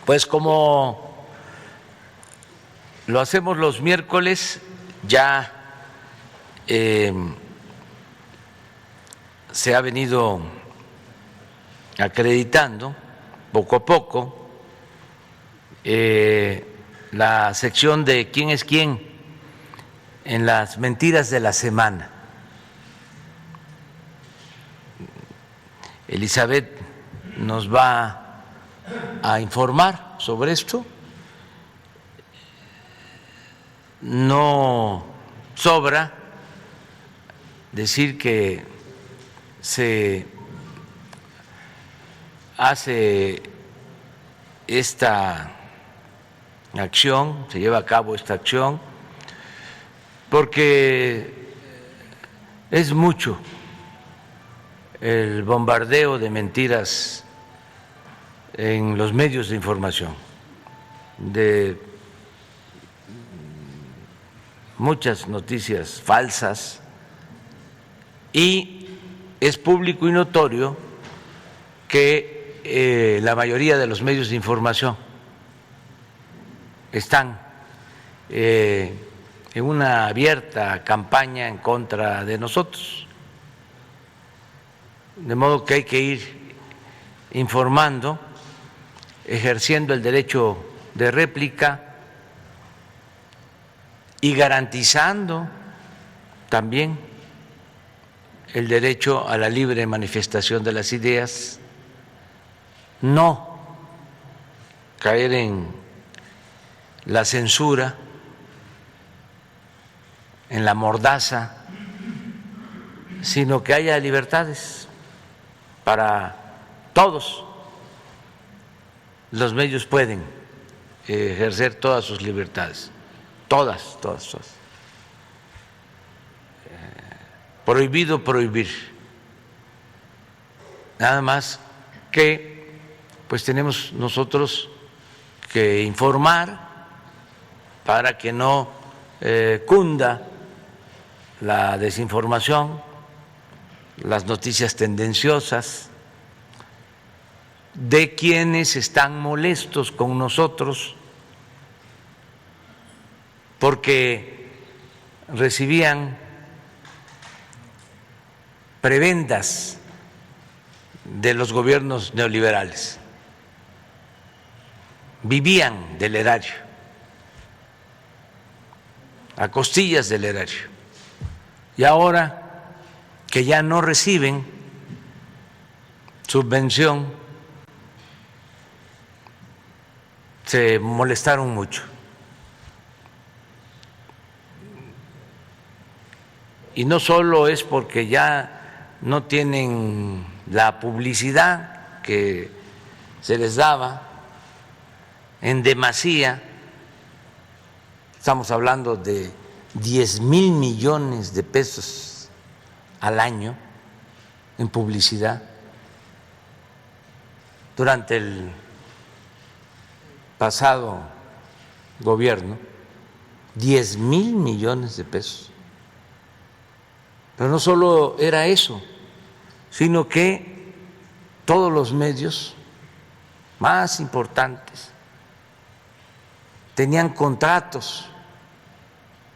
Pues como lo hacemos los miércoles, ya se ha venido acreditando poco a poco la sección de quién es quién en las mentiras de la semana. Elizabeth nos va a informar sobre esto. No sobra decir que se hace esta acción, se lleva a cabo esta acción, porque es mucho el bombardeo de mentiras en los medios de información, de muchas noticias falsas, y es público y notorio que la mayoría de los medios de información están en una abierta campaña en contra de nosotros, de modo que hay que ir informando, ejerciendo el derecho de réplica y garantizando también el derecho a la libre manifestación de las ideas, no caer en la censura, en la mordaza, sino que haya libertades para todos. Los medios pueden ejercer todas sus libertades, todas. Prohibido prohibir. Nada más que pues tenemos nosotros que informar para que no cunda la desinformación, las noticias tendenciosas, de quienes están molestos con nosotros porque recibían prebendas de los gobiernos neoliberales, vivían del erario, a costillas del erario, y ahora que ya no reciben subvención, se molestaron mucho. Y no solo es porque ya no tienen la publicidad que se les daba en demasía, estamos hablando de 10,000 millones de pesos al año en publicidad durante el pasado gobierno, 10,000 millones de pesos. Pero no solo era eso, sino que todos los medios más importantes tenían contratos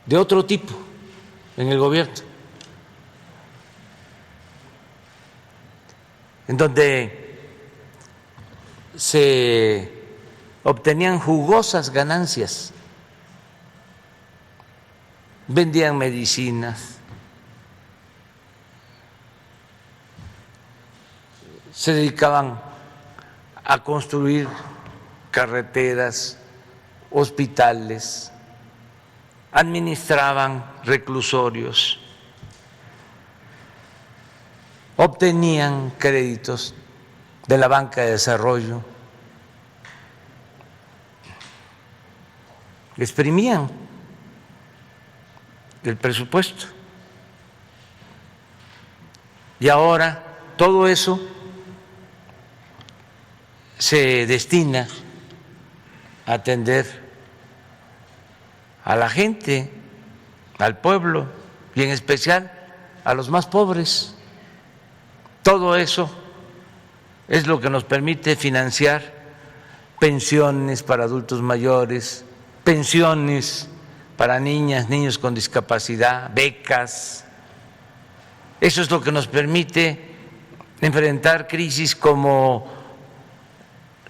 de otro tipo en el gobierno, en donde se obtenían jugosas ganancias, vendían medicinas, se dedicaban a construir carreteras, hospitales, administraban reclusorios, obtenían créditos de la banca de desarrollo, exprimían el presupuesto. Y ahora todo eso se destina a atender a la gente, al pueblo y en especial a los más pobres. Todo eso es lo que nos permite financiar pensiones para adultos mayores, pensiones para niñas, niños con discapacidad, becas. Eso es lo que nos permite enfrentar crisis como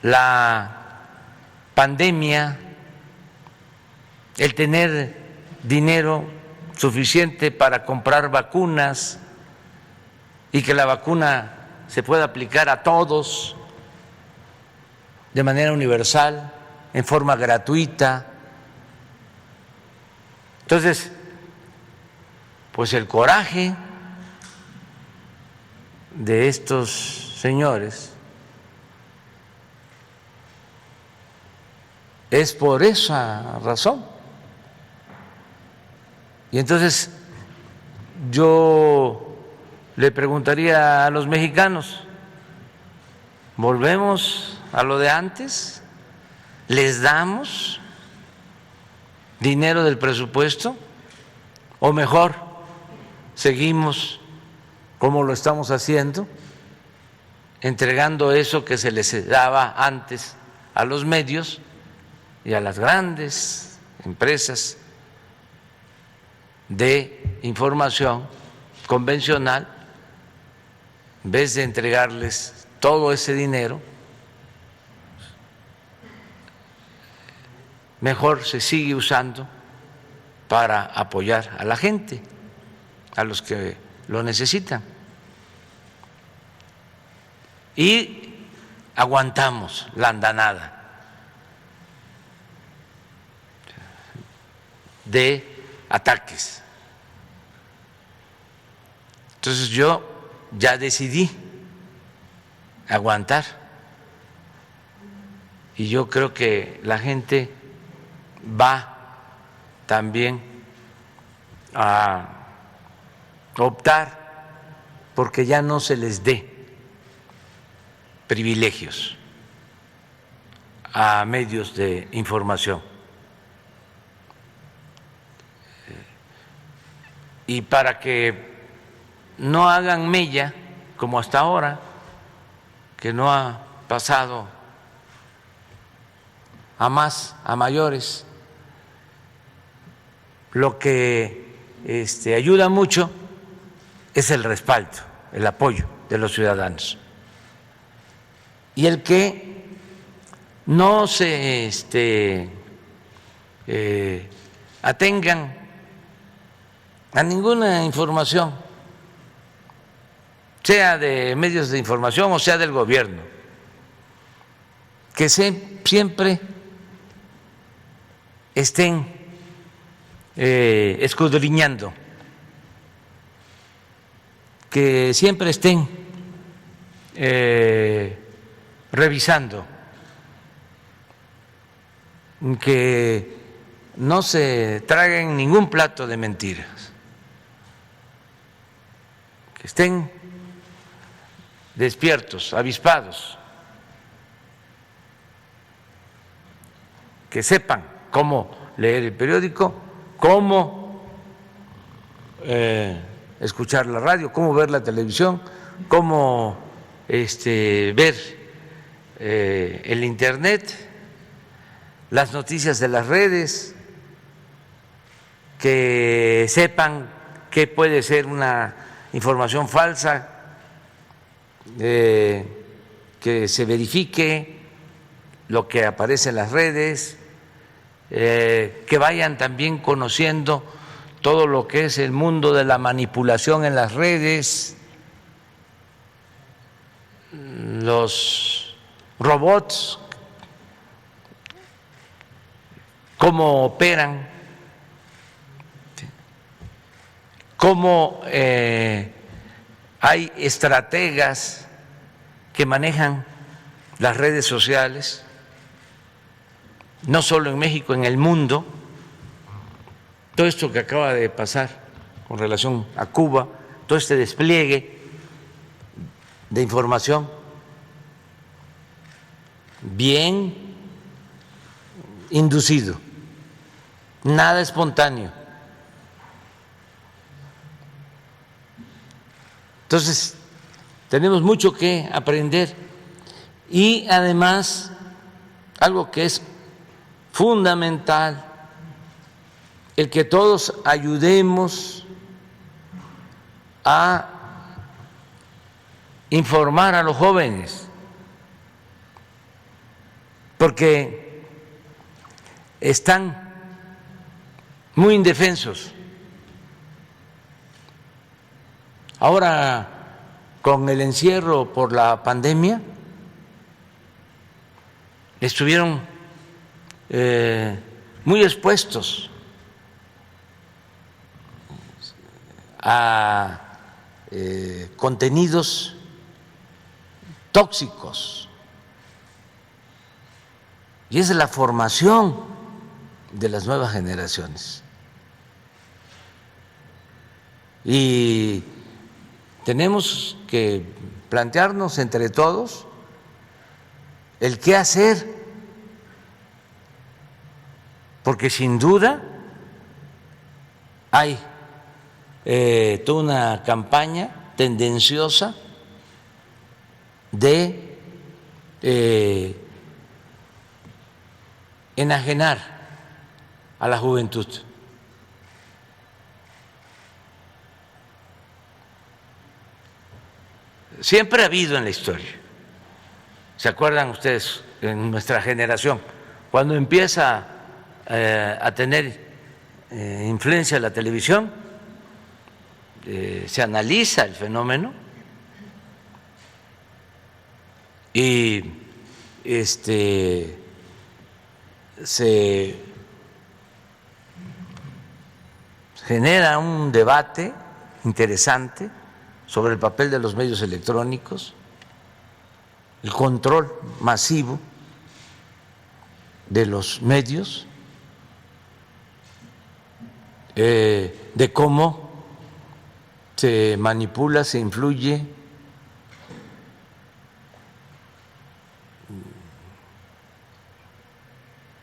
la pandemia, el tener dinero suficiente para comprar vacunas y que la vacuna se pueda aplicar a todos de manera universal, en forma gratuita. Entonces, pues el coraje de estos señores es por esa razón. Y entonces yo le preguntaría a los mexicanos, ¿volvemos a lo de antes? ¿Les damos dinero del presupuesto? ¿O mejor seguimos como lo estamos haciendo, entregando eso que se les daba antes a los medios y a las grandes empresas de información convencional, en vez de entregarles todo ese dinero? Mejor se sigue usando para apoyar a la gente, a los que lo necesitan. Y aguantamos la andanada de ataques. Entonces yo ya decidí aguantar y yo creo que la gente va también a optar porque ya no se les dé privilegios a medios de información. Y para que no hagan mella, como hasta ahora, que no ha pasado a más, a mayores, lo que ayuda mucho es el respaldo, el apoyo de los ciudadanos. Y el que no se atengan a ninguna información, sea de medios de información o sea del gobierno, que siempre estén escudriñando, que siempre estén revisando, que no se traguen ningún plato de mentiras, que estén despiertos, avispados, que sepan cómo leer el periódico, cómo escuchar la radio, cómo ver la televisión, cómo ver el internet, las noticias de las redes, que sepan qué puede ser una información falsa, que se verifique lo que aparece en las redes, que vayan también conociendo todo lo que es el mundo de la manipulación en las redes, los robots, cómo operan, cómo hay estrategas que manejan las redes sociales, no solo en México, en el mundo. Todo esto que acaba de pasar con relación a Cuba, todo este despliegue de información bien inducido, nada espontáneo. Entonces, tenemos mucho que aprender y además algo que es fundamental, el que todos ayudemos a informar a los jóvenes, porque están muy indefensos. Ahora, con el encierro por la pandemia, estuvieron muy expuestos a contenidos tóxicos, y es la formación de las nuevas generaciones. Y tenemos que plantearnos entre todos el qué hacer, porque sin duda hay toda una campaña tendenciosa de enajenar a la juventud. Siempre ha habido en la historia. ¿Se acuerdan ustedes en nuestra generación? Cuando empieza a tener influencia la televisión, se analiza el fenómeno y se genera un debate interesante sobre el papel de los medios electrónicos, el control masivo de los medios, de cómo se manipula, se influye,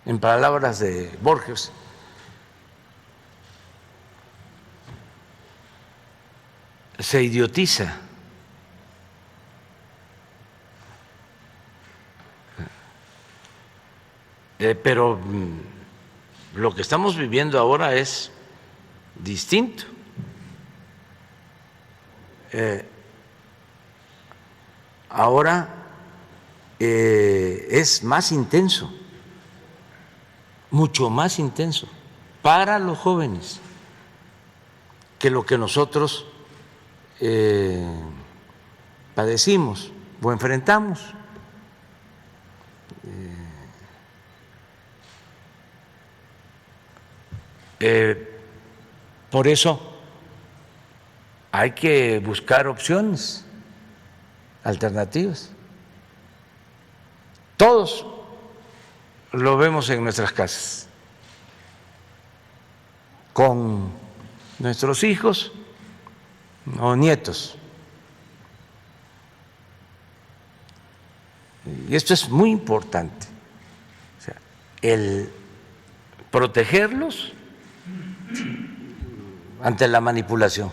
en palabras de Borges, se idiotiza. Pero lo que estamos viviendo ahora es distinto. Ahora es más intenso, mucho más intenso para los jóvenes que lo que nosotros padecimos o enfrentamos. Por eso hay que buscar opciones alternativas. Todos lo vemos en nuestras casas, con nuestros hijos o nietos. Y esto es muy importante, o sea, el protegerlos ante la manipulación,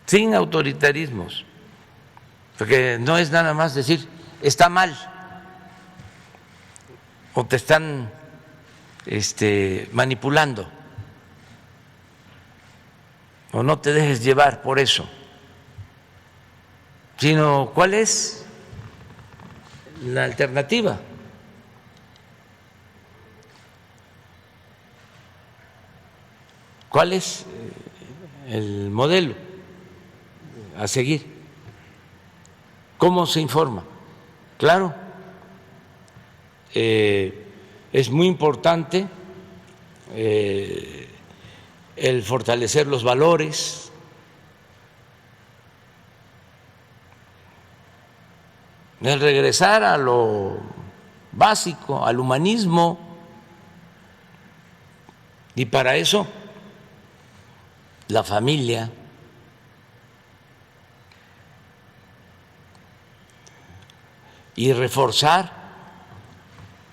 sin autoritarismos, porque no es nada más decir está mal o te están manipulando, o no te dejes llevar por eso, sino cuál es la alternativa. ¿Cuál es el modelo a seguir? ¿Cómo se informa? Claro, es muy importante el fortalecer los valores, el regresar a lo básico, al humanismo, y para eso la familia, y reforzar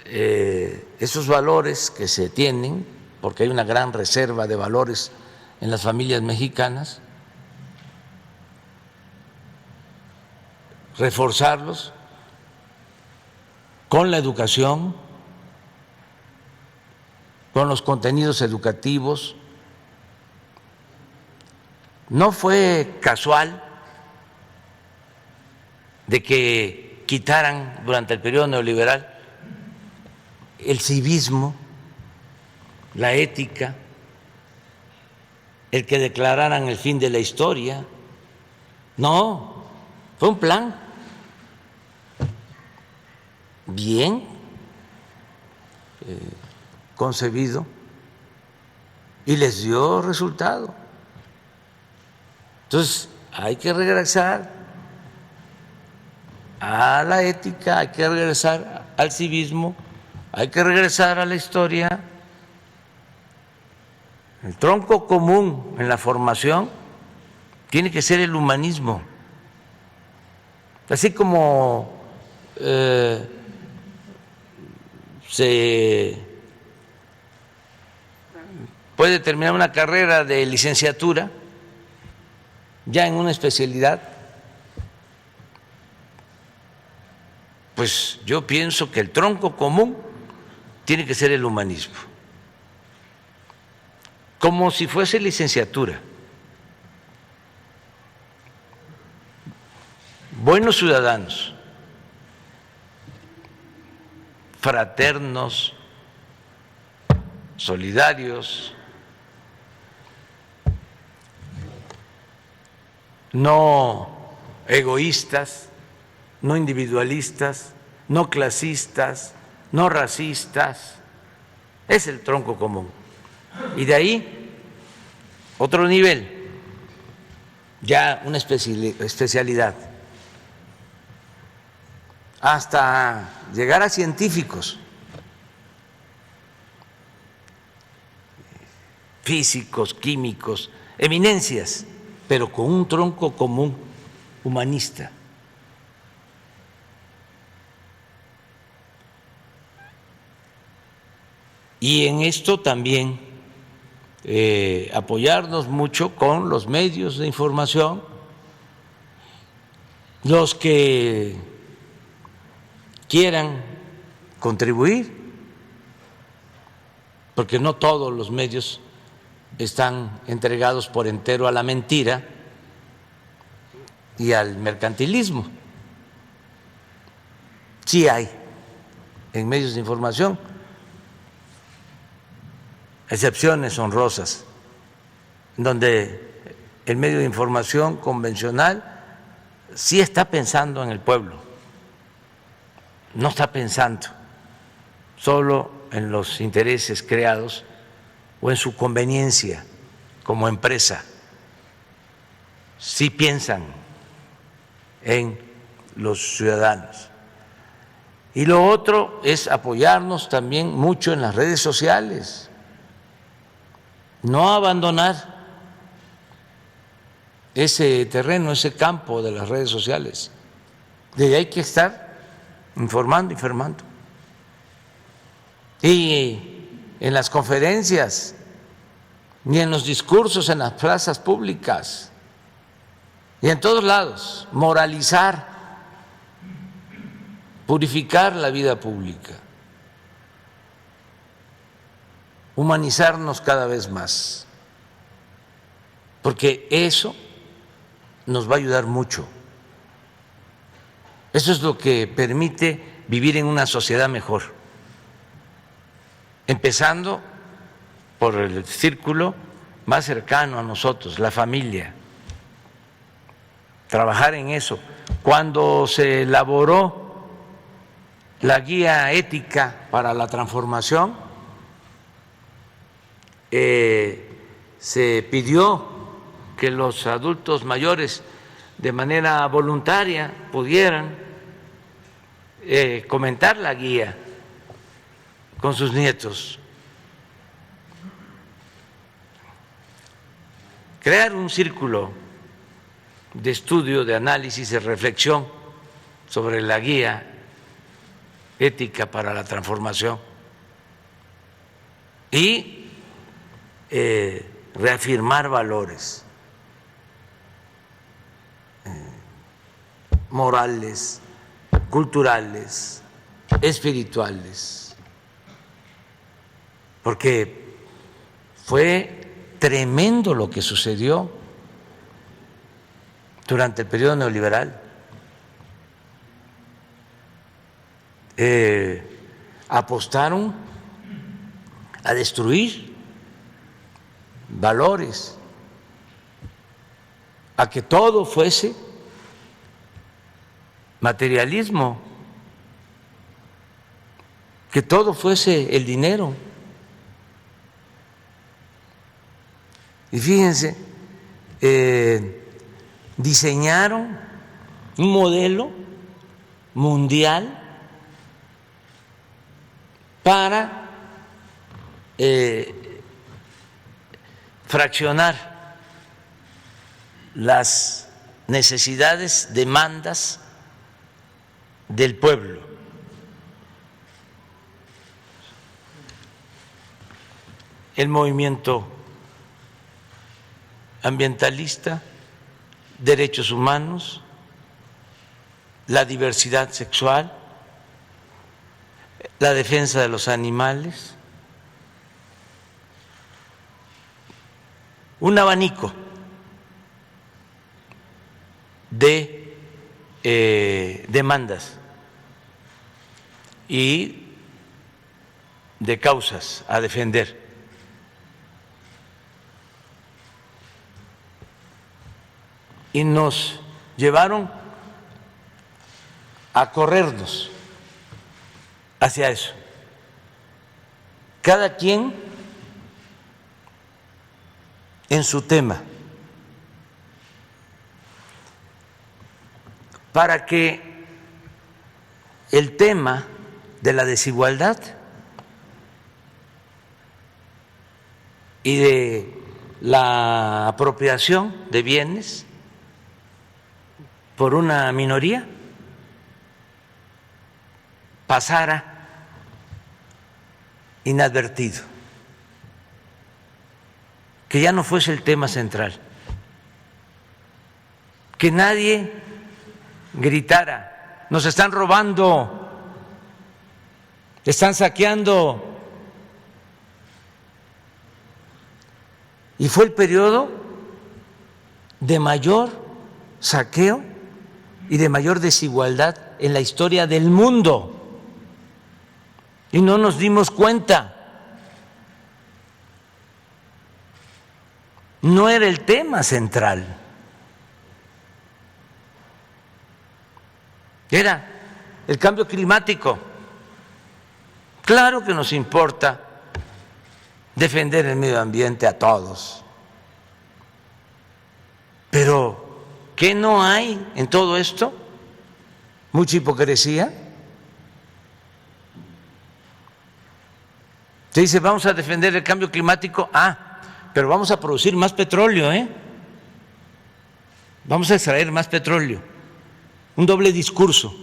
esos valores que se tienen, porque hay una gran reserva de valores en las familias mexicanas, reforzarlos con la educación, con los contenidos educativos. No fue casual de que quitaran durante el periodo neoliberal el civismo, la ética, el que declararan el fin de la historia. No, fue un plan bien concebido y les dio resultado. Entonces, hay que regresar a la ética, hay que regresar al civismo, hay que regresar a la historia. El tronco común en la formación tiene que ser el humanismo. Así como se puede terminar una carrera de licenciatura ya en una especialidad, pues yo pienso que el tronco común tiene que ser el humanismo, como si fuese licenciatura. Buenos ciudadanos, fraternos, solidarios, no egoístas, no individualistas, no clasistas, no racistas. Es el tronco común. Y de ahí otro nivel, ya una especialidad, hasta llegar a científicos, físicos, químicos, eminencias, pero con un tronco común humanista. Y en esto también apoyarnos mucho con los medios de información, los que quieran contribuir, porque no todos los medios están entregados por entero a la mentira y al mercantilismo. Sí hay en medios de información excepciones honrosas, donde el medio de información convencional sí está pensando en el pueblo, no está pensando solo en los intereses creados o en su conveniencia como empresa. Sí piensan en los ciudadanos. Y lo otro es apoyarnos también mucho en las redes sociales, no abandonar ese terreno, ese campo de las redes sociales. De ahí hay que estar informando y informando. Y en las conferencias, ni en los discursos en las plazas públicas, y en todos lados, moralizar, purificar la vida pública, humanizarnos cada vez más, porque eso nos va a ayudar mucho. Eso es lo que permite vivir en una sociedad mejor, empezando por el círculo más cercano a nosotros, la familia. Trabajar en eso. Cuando se elaboró la guía ética para la transformación, se pidió que los adultos mayores de manera voluntaria pudieran comentar la guía con sus nietos, crear un círculo de estudio, de análisis, de reflexión sobre la guía ética para la transformación y reafirmar valores morales, culturales, espirituales, porque fue tremendo lo que sucedió durante el periodo neoliberal. Apostaron a destruir valores, a que todo fuese materialismo, que todo fuese el dinero. Y fíjense, diseñaron un modelo mundial para fraccionar las necesidades, demandas del pueblo. El movimiento ambientalista, derechos humanos, la diversidad sexual, la defensa de los animales, un abanico de demandas y de causas a defender. Y nos llevaron a corrernos hacia eso. Cada quien en su tema, para que el tema de la desigualdad y de la apropiación de bienes por una minoría pasara inadvertido, que ya no fuese el tema central, que nadie gritara: nos están robando, están saqueando. Y fue el periodo de mayor saqueo y de mayor desigualdad en la historia del mundo. Y no nos dimos cuenta. No era el tema central. Era el cambio climático. Claro que nos importa defender el medio ambiente a todos, pero ¿qué no hay en todo esto? Mucha hipocresía. Se dice: vamos a defender el cambio climático, pero vamos a producir más petróleo, vamos a extraer más petróleo. Un doble discurso.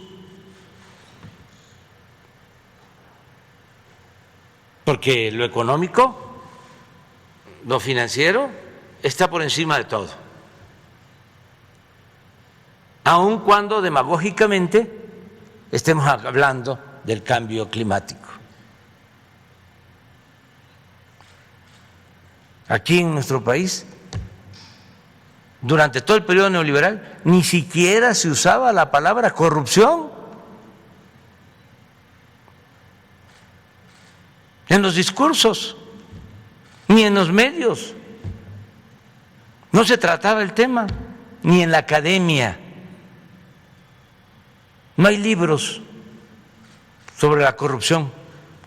Porque lo económico, lo financiero, está por encima de todo, aun cuando demagógicamente estemos hablando del cambio climático. Aquí en nuestro país, durante todo el periodo neoliberal, ni siquiera se usaba la palabra corrupción en los discursos, ni en los medios. No se trataba el tema, ni en la academia. No hay libros sobre la corrupción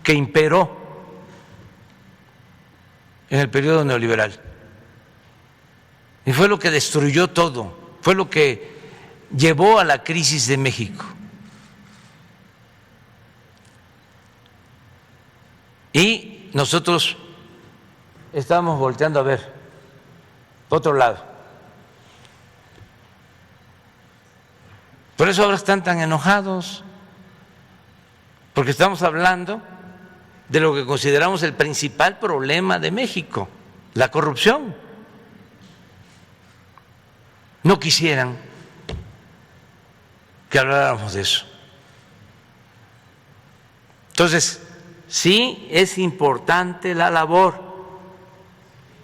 que imperó en el periodo neoliberal. Y fue lo que destruyó todo, fue lo que llevó a la crisis de México. Y nosotros estamos volteando a ver otro lado. Por eso ahora están tan enojados, porque estamos hablando de lo que consideramos el principal problema de México, la corrupción. No quisieran que habláramos de eso. Entonces, sí es importante la labor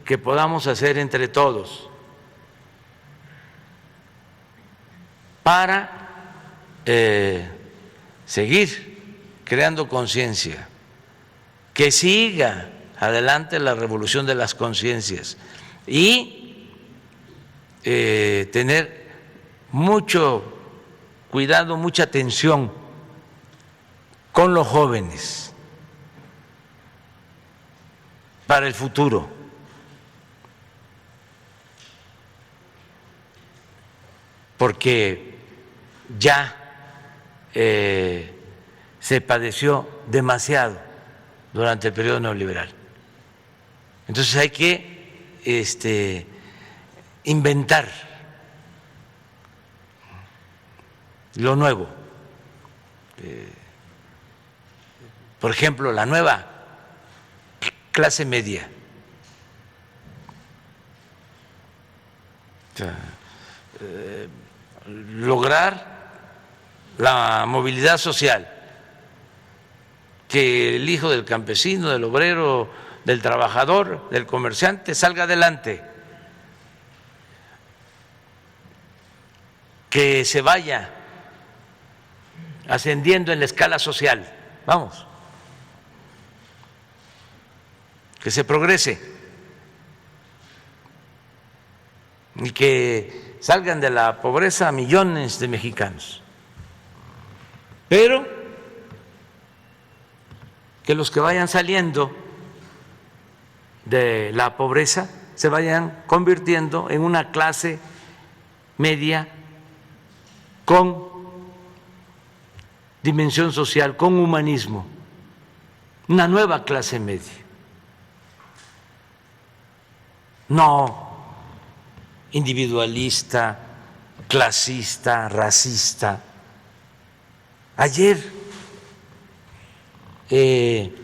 que podamos hacer entre todos para seguir creando conciencia, que siga adelante la revolución de las conciencias y tener mucho cuidado, mucha atención con los jóvenes para el futuro. Porque ya se padeció demasiado durante el periodo neoliberal. Entonces hay que inventar lo nuevo. Por ejemplo, la nueva clase media. O sea, lograr la movilidad social, que el hijo del campesino, del obrero, del trabajador, del comerciante salga adelante, que se vaya ascendiendo en la escala social, vamos, que se progrese y que salgan de la pobreza millones de mexicanos, pero que los que vayan saliendo de la pobreza se vayan convirtiendo en una clase media con dimensión social, con humanismo, una nueva clase media. No individualista, clasista, racista. Ayer